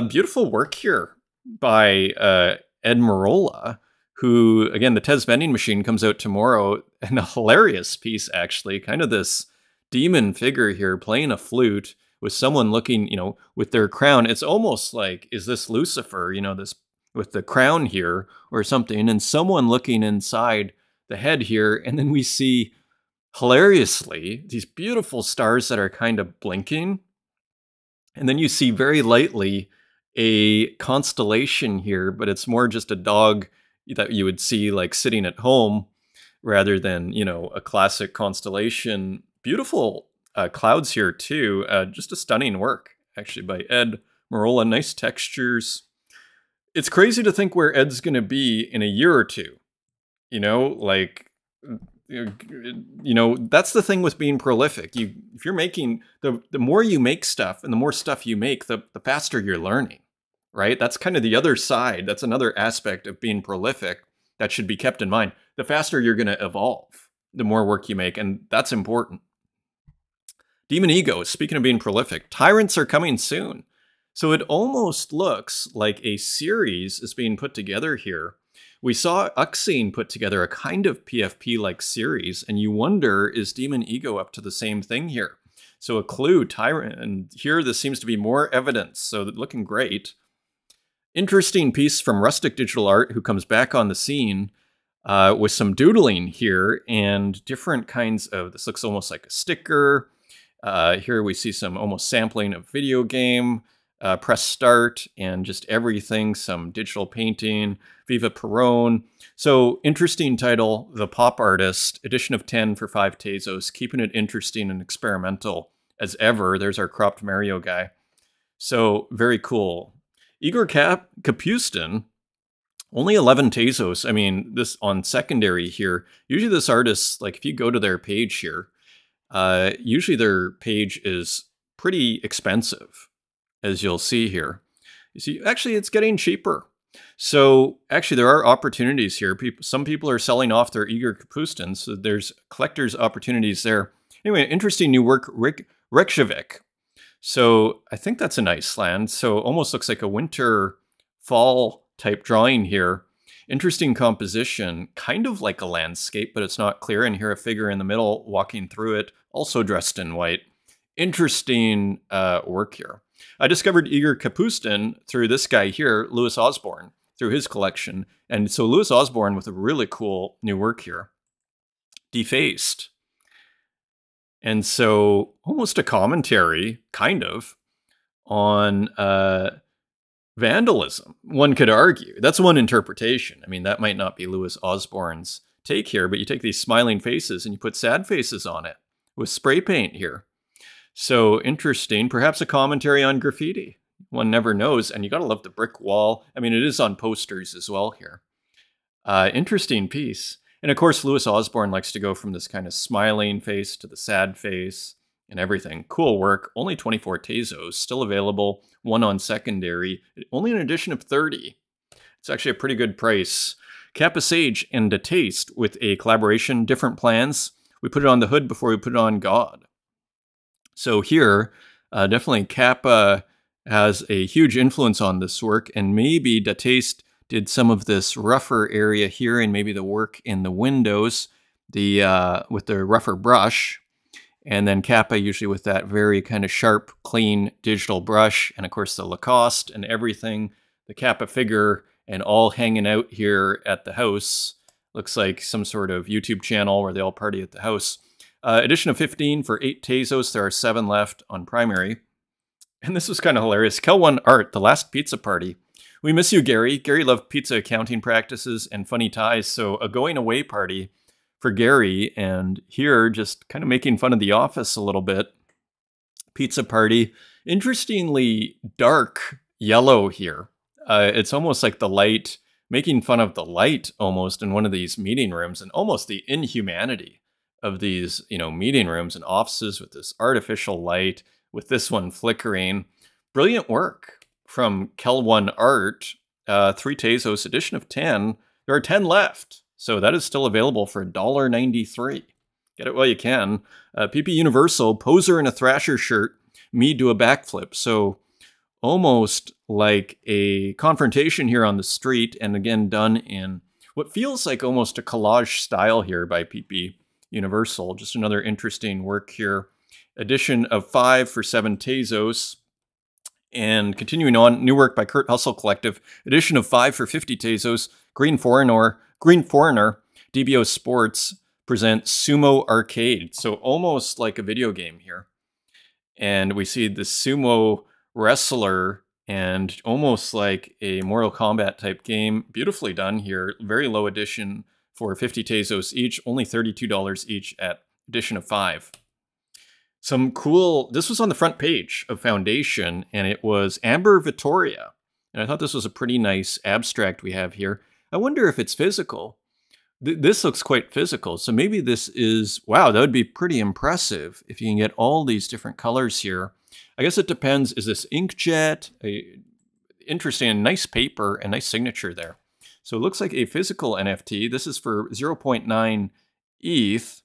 Beautiful work here by Ed Marola, who, again, the Tez vending machine comes out tomorrow, and a hilarious piece, actually, kind of this demon figure here playing a flute with someone looking, with their crown. It's almost like, is this Lucifer, this with the crown here or something, and someone looking inside the head here, and then we see, hilariously, these beautiful stars that are kind of blinking, and then you see very lightly a constellation here, but it's more just a dog that you would see like sitting at home rather than, a classic constellation. Beautiful clouds here too. Just a stunning work, actually, by Ed Marola. Nice textures. It's crazy to think where Ed's going to be in a year or two. That's the thing with being prolific. If you're making, the more you make stuff and the more stuff you make, the faster you're learning, right? That's kind of the other side. That's another aspect of being prolific that should be kept in mind. The faster you're going to evolve, the more work you make, and that's important. Demon Ego, speaking of being prolific, Tyrants are coming soon. So it almost looks like a series is being put together here. We saw Uxine put together a kind of PFP-like series, and you wonder, is Demon Ego up to the same thing here? So a clue, Tyrant, and here this seems to be more evidence, so looking great. Interesting piece from Rustic Digital Art, who comes back on the scene with some doodling here, and different kinds of, this looks almost like a sticker. Here we see some almost sampling of video game. Press start and just everything, some digital painting, Viva Perone. So interesting title, The Pop Artist, edition of 10 for 5 Tezos, keeping it interesting and experimental as ever. There's our cropped Mario guy. So very cool. Igor Kapustin, only 11 Tezos. I mean, this on secondary here. Usually this artist, like if you go to their page here, usually their page is pretty expensive, as you'll see here. You see, actually, it's getting cheaper. So actually, there are opportunities here. Some people are selling off their Igor Kapustin, so there's collector's opportunities there. Anyway, interesting new work, Reykjavik. So I think that's a nice land. So almost looks like a winter, fall type drawing here. Interesting composition, kind of like a landscape, but it's not clear. And here a figure in the middle walking through it, also dressed in white. Interesting work here. I discovered Igor Kapustin through this guy here, Louis Osborne, through his collection. And so Louis Osborne with a really cool new work here. Defaced. And so almost a commentary, kind of, on vandalism, one could argue. That's one interpretation. I mean, that might not be Louis Osborne's take here, but you take these smiling faces and you put sad faces on it with spray paint here. So interesting, perhaps a commentary on graffiti. One never knows, and you gotta love the brick wall. I mean, it is on posters as well here. Interesting piece. And of course, Louis Osborne likes to go from this kind of smiling face to the sad face and everything. Cool work, only 24 Tezos, still available, one on secondary, only an edition of 30. It's actually a pretty good price. Kappa Sage and a Taste with a collaboration, different plans. We put it on the hood before we put it on God. So here, definitely Kappa has a huge influence on this work, and maybe Da Taste did some of this rougher area here, and maybe the work in the windows, with the rougher brush, and then Kappa usually with that very kind of sharp, clean digital brush, and of course the Lacoste and everything, the Kappa figure, and all hanging out here at the house. Looks like some sort of YouTube channel where they all party at the house. Edition of 15 for 8 Tezos. There are 7 left on primary. And this was kind of hilarious. Kel1 Art, The Last Pizza Party. We miss you, Gary. Gary loved pizza accounting practices and funny ties, so a going away party for Gary, and here just kind of making fun of the office a little bit. Pizza party. Interestingly dark yellow here. It's almost like the light, making fun of the light almost in one of these meeting rooms, and almost the inhumanity of these, meeting rooms and offices with this artificial light, with this one flickering. Brilliant work from Kel1 Art, 3 Tezos, edition of 10. There are 10 left, so that is still available for $1.93. Get it while you can. PP Universal, Poser in a Thrasher shirt, me do a backflip. So almost like a confrontation here on the street, and again done in what feels like almost a collage style here by PP Universal. Just another interesting work here. Edition of 5 for 7 Tezos. And continuing on, new work by Kurt Hustle Collective. Edition of 5 for 50 Tezos. Green Foreigner, DBO Sports present Sumo Arcade. So almost like a video game here. And we see the sumo wrestler, and almost like a Mortal Kombat type game. Beautifully done here. Very low edition for 50 Tezos each. Only $32 each at edition of 5. Some cool, this was on the front page of Foundation, and it was Amber Vittoria. And I thought this was a pretty nice abstract we have here. I wonder if it's physical. This looks quite physical, so maybe this is, wow, that would be pretty impressive if you can get all these different colors here. I guess it depends, is this inkjet? Interesting, nice paper, and nice signature there. So it looks like a physical NFT. This is for 0.9 ETH.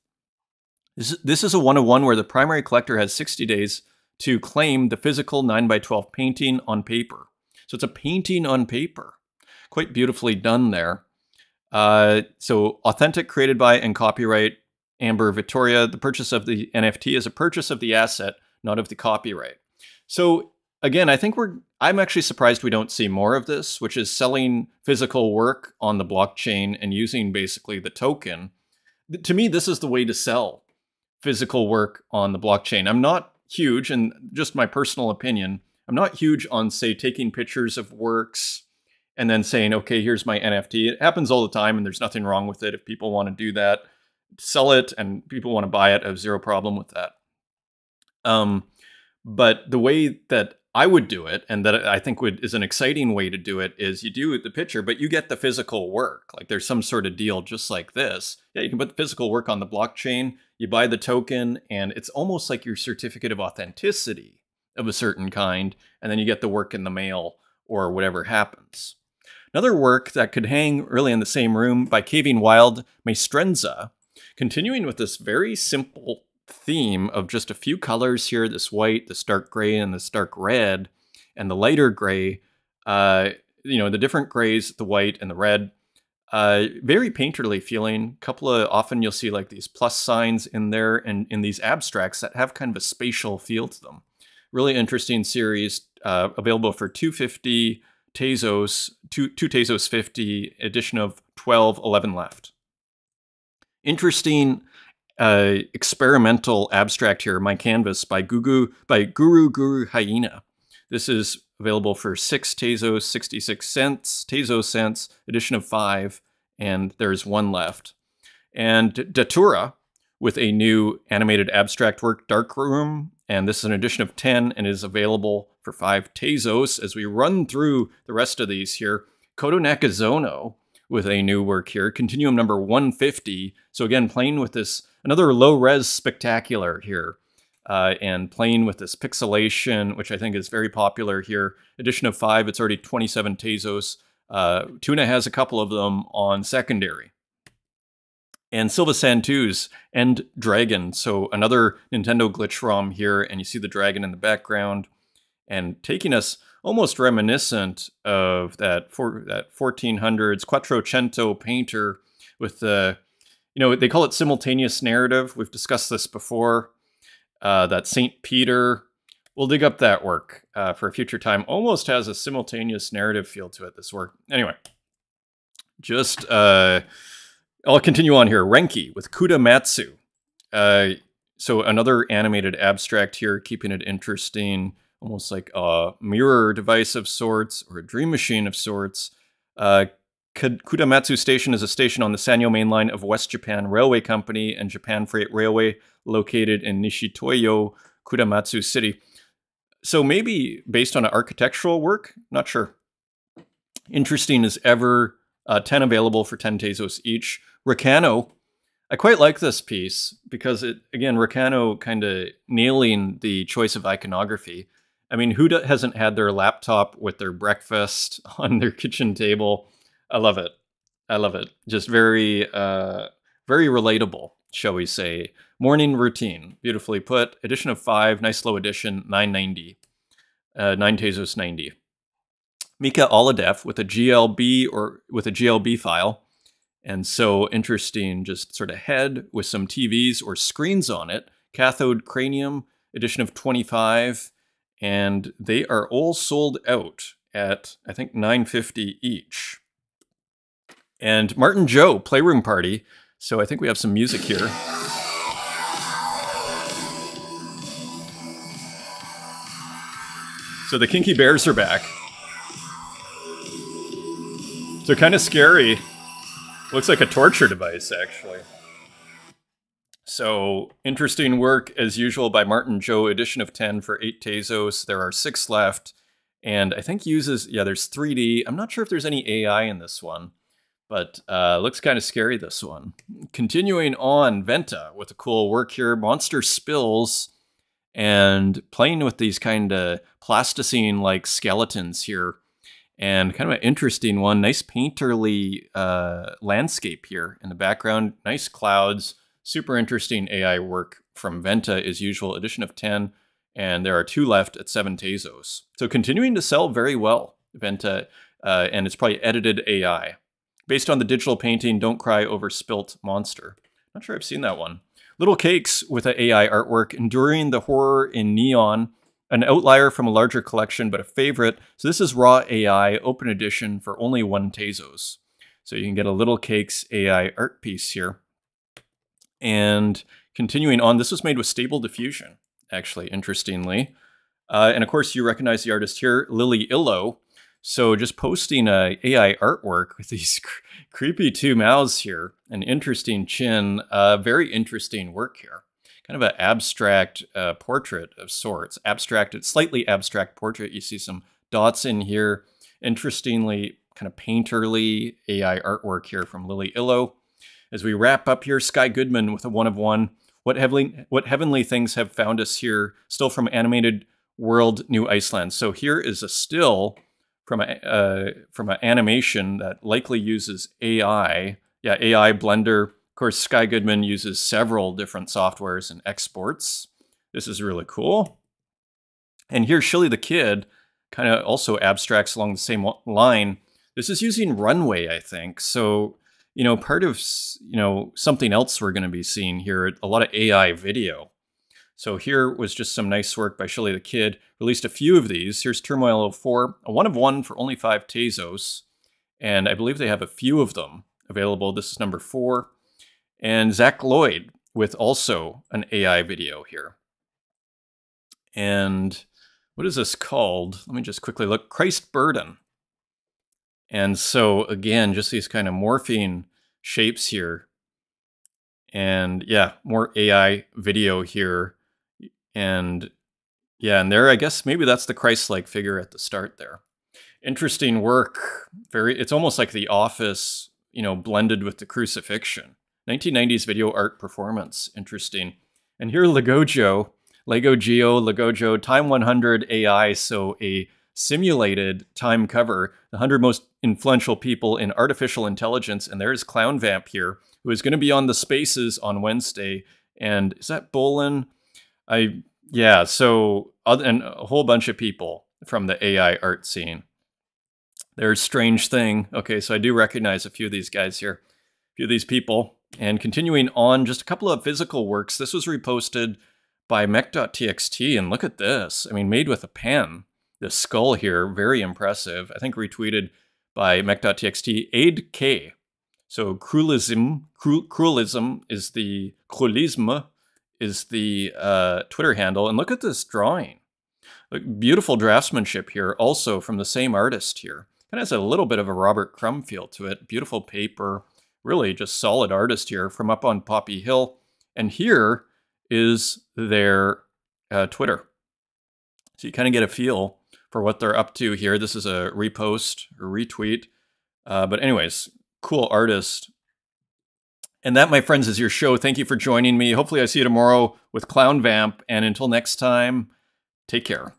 This is a 101 where the primary collector has 60 days to claim the physical 9x12 painting on paper. So it's a painting on paper. Quite beautifully done there. So authentic, created by, and copyright Amber Vittoria. The purchase of the NFT is a purchase of the asset, not of the copyright. So again, I'm actually surprised we don't see more of this, which is selling physical work on the blockchain and using basically the token. To me, this is the way to sell physical work on the blockchain. I'm not huge, and just my personal opinion, I'm not huge on, say, taking pictures of works and then saying, okay, here's my NFT. It happens all the time, and there's nothing wrong with it. If people want to do that, sell it, and people want to buy it, I have zero problem with that. But the way that I would do it, and that I think is an exciting way to do it, is you do the picture, but you get the physical work. Like there's some sort of deal just like this. Yeah, you can put the physical work on the blockchain, you buy the token, and it's almost like your certificate of authenticity of a certain kind, and then you get the work in the mail or whatever happens. Another work that could hang really in the same room by Caving Wild Maestrenza, continuing with this very simple theme of just a few colors here, this white, this dark gray, and this dark red, and the lighter gray, the different grays, the white and the red. Very painterly feeling. Often you'll see like these plus signs in there, and in these abstracts that have kind of a spatial feel to them. Really interesting series, available for $250 Tezos, two Tezos 50, edition of 12, 11 left. Interesting experimental abstract here, My Canvas by Guru Hyena. This is available for 6 Tezos, 66 cents, Tezos cents, edition of 5, and there's 1 left. And Datura with a new animated abstract work, Darkroom, and this is an edition of 10 and is available for 5 Tezos. As we run through the rest of these here, Koto Nakazono with a new work here, Continuum number 150. So again, playing with this, another low-res spectacular here, and playing with this pixelation, which I think is very popular here. Edition of 5, it's already 27 Tezos. Tuna has a couple of them on secondary. And Silva Santus and Dragon. So another Nintendo glitch ROM here, and you see the dragon in the background, and taking us almost reminiscent of that 1400s Quattrocento painter with the, they call it simultaneous narrative. We've discussed this before. That St. Peter We'll dig up that work for a future time. Almost has a simultaneous narrative feel to it, this work. Anyway, just, I'll continue on here. Renki with Kudamatsu. So another animated abstract here, keeping it interesting, almost like a mirror device of sorts, or a dream machine of sorts. Kudamatsu Station is a station on the Sanyo Main Line of West Japan Railway Company and Japan Freight Railway, located in Nishitoyo, Kudamatsu City. So maybe based on an architectural work? Not sure. Interesting as ever. 10 available for 10 Tezos each. Ricano. I quite like this piece because it, again, Ricano kind of nailing the choice of iconography. I mean, who hasn't had their laptop with their breakfast on their kitchen table? I love it. I love it. Just very, very relatable, shall we say. Morning routine, beautifully put. Edition of 5, nice low edition, 990. 9 Tezos 90. Mika Oladef with a GLB or with a GLB file. And so interesting, just sort of head with some TVs or screens on it. Cathode Cranium, edition of 25. And they are all sold out at, I think, $9.50 each. And Martin Joe, Playroom Party. So I think we have some music here. So the Kinky Bears are back. So kind of scary. Looks like a torture device, actually. So interesting work, as usual, by Martin Joe, edition of 10 for 8 Tezos. There are 6 left. And I think uses, yeah, there's 3D. I'm not sure if there's any AI in this one. But looks kind of scary, this one. Continuing on, Venta with a cool work here. Monster Spills. And playing with these kind of plasticine-like skeletons here. And kind of an interesting one. Nice painterly landscape here in the background. Nice clouds. Super interesting AI work from Venta, as usual. Edition of 10. And there are 2 left at 7 Tezos. So continuing to sell very well, Venta. And it's probably edited AI. Based on the digital painting, Don't Cry Over Spilt Monster. Not sure I've seen that one. Little Cakes with an AI artwork. Enduring the Horror in Neon. An outlier from a larger collection, but a favorite. So this is raw AI, open edition for only 1 Tezos. So you can get a Little Cakes AI art piece here. And continuing on, this was made with Stable Diffusion, actually, interestingly. And of course, you recognize the artist here, Lily Illo. So just posting AI artwork with these creepy 2 mouths here, an interesting chin, very interesting work here. Kind of an abstract portrait of sorts. Abstracted, slightly abstract portrait. You see some dots in here. Interestingly, kind of painterly AI artwork here from Lily Illo. As we wrap up here, Sky Goodman with a 1 of 1. What heavenly things have found us here? Still from Animated World, New Iceland. So here is a still from an animation that likely uses AI. Yeah, AI Blender. Of course, Sky Goodman uses several different softwares and exports. This is really cool. And here, Shilly the Kid kind of also abstracts along the same line. This is using Runway, I think. So, you know, part of, you know, something else we're going to be seeing here, a lot of AI video. So here was just some nice work by Shilly the Kid. Released a few of these. Here's Turmoil 04, a 1 of 1 for only 5 Tezos. And I believe they have a few of them available. This is number 4. And Zach Lloyd with also an AI video here. And what is this called? Let me just quickly look. Christ Burden. And so, again, just these kind of morphine shapes here. And yeah, more AI video here. And yeah, and there, I guess maybe that's the Christ-like figure at the start there. Interesting work. It's almost like The Office, you know, blended with the crucifixion. 1990s video art performance. Interesting. And here, Lego Geo, Time 100 AI. So a simulated time cover. The 100 most influential people in artificial intelligence. And there's Clown Vamp here, who is going to be on the Spaces on Wednesday. And is that Bolin? Yeah, so, and a whole bunch of people from the AI art scene. There's Strange Thing. Okay, so I do recognize a few of these guys here, a few of these people. And continuing on, just a couple of physical works. This was reposted by mech.txt, and look at this. I mean, made with a pen. This skull here, very impressive. I think retweeted by mech.txt. Aid K. So cruelism is the Twitter handle. And look at this drawing. Look, beautiful draftsmanship here, also from the same artist here. Kind of has a little bit of a Robert Crumb feel to it. Beautiful paper, really just solid artist here from up on Poppy Hill. And here is their Twitter. So you kind of get a feel for what they're up to here. This is a repost or retweet. But anyways, cool artist. And that, my friends, is your show. Thank you for joining me. Hopefully I see you tomorrow with Clown Vamp. And until next time, take care.